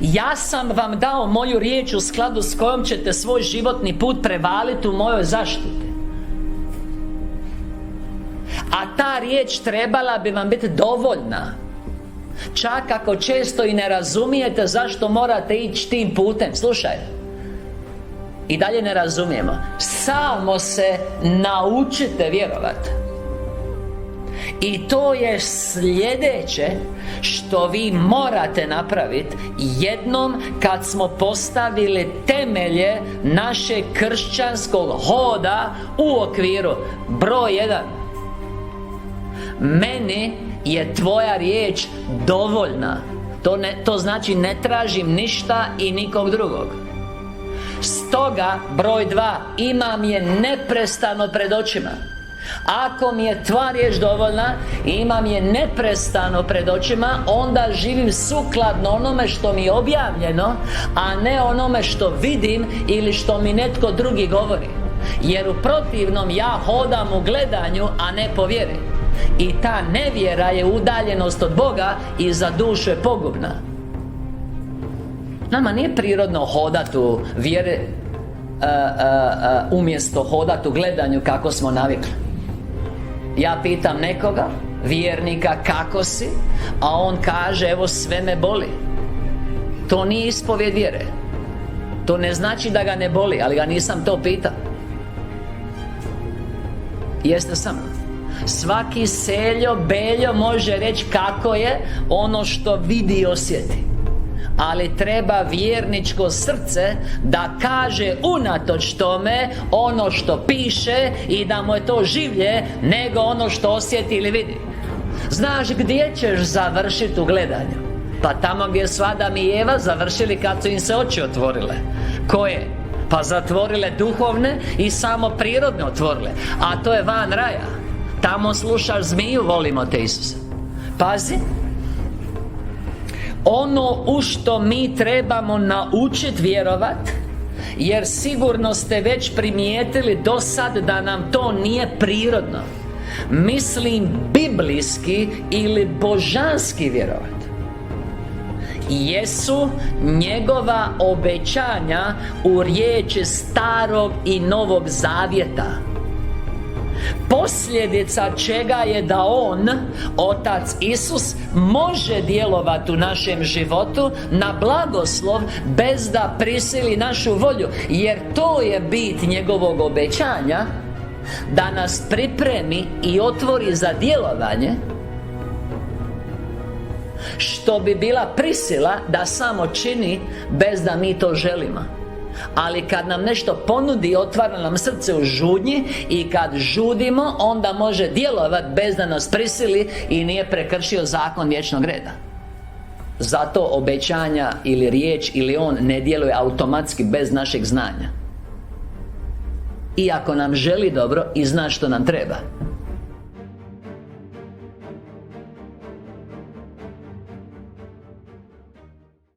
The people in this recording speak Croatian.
Ja sam vam dao moju riječ u skladu s kojom ćete svoj životni put prevaliti u mojoj zaštiti. A ta riječ trebala bi vam biti dovoljna. Čak ako često i ne razumijete zašto morate ići tim putem. Slušaj, i dalje ne razumijemo. Samo se naučite vjerovati. I to je sljedeće što vi morate napraviti jednom kad smo postavili temelje našeg kršćanskog hoda u okviru broj 1. Meni je tvoja riječ dovoljna. To znači ne tražim ništa i nikog drugog. Stoga, broj 2, imam je neprestano pred očima. Ako mi je tvoja riječ dovoljna, imam je neprestano pred očima, onda živim sukladno onome što mi je objavljeno, a ne onome što vidim ili što mi netko drugi govori. Jer u protivnom ja hodam u gledanju, a ne po vjeri. I ta nevjera je udaljenost od Boga i za dušu je pogubna. Nama nije prirodno hodati u vjeri umjesto hodati u gledanju kako smo navikli. Ja pitam nekoga, vjernika, kako si? A on kaže, evo sve me boli. To nije ispovjed vjere. To ne znači da ga ne boli, ali ga nisam to pitao. Jeste sa mnom? Svaki seljo, beljo može reći kako je ono što vidi i osjeti. Ali treba vjerničko srce da kaže unatoč tome ono što piše i da mu je to življe nego ono što osjeti ili vidi. Znaš gdje ćeš završiti u gledanju? Pa tamo gdje su Adam i Eva završili kad su im se oči otvorile. Koje? Pa zatvorile duhovne i samo prirodne otvorile. A to je van raja. Tamo slušaš zmiju, volimo te Isuse. Pazi, ono u što mi trebamo naučiti vjerovat, jer sigurno ste već primijetili do sad da nam to nije prirodno. Mislim biblijski ili božanski vjerovat. Jesu njegova obećanja u riječi Starog i Novog Zavjeta. Posljedica čega je da On, Otac Isus, može djelovati u našem životu na blagoslov bez da prisili našu volju. Jer to je bit njegovog obećanja, da nas pripremi i otvori za djelovanje, što bi bila prisila da samo čini bez da mi to želimo. Ali kad nam nešto ponudi, otvara nam srce u žudnji, i kad žudimo, onda može djelovati bez da nas prisili i nije prekršio zakon vječnog reda. Zato obećanja ili riječ ili On ne djeluje automatski bez našeg znanja. Iako nam želi dobro i zna što nam treba.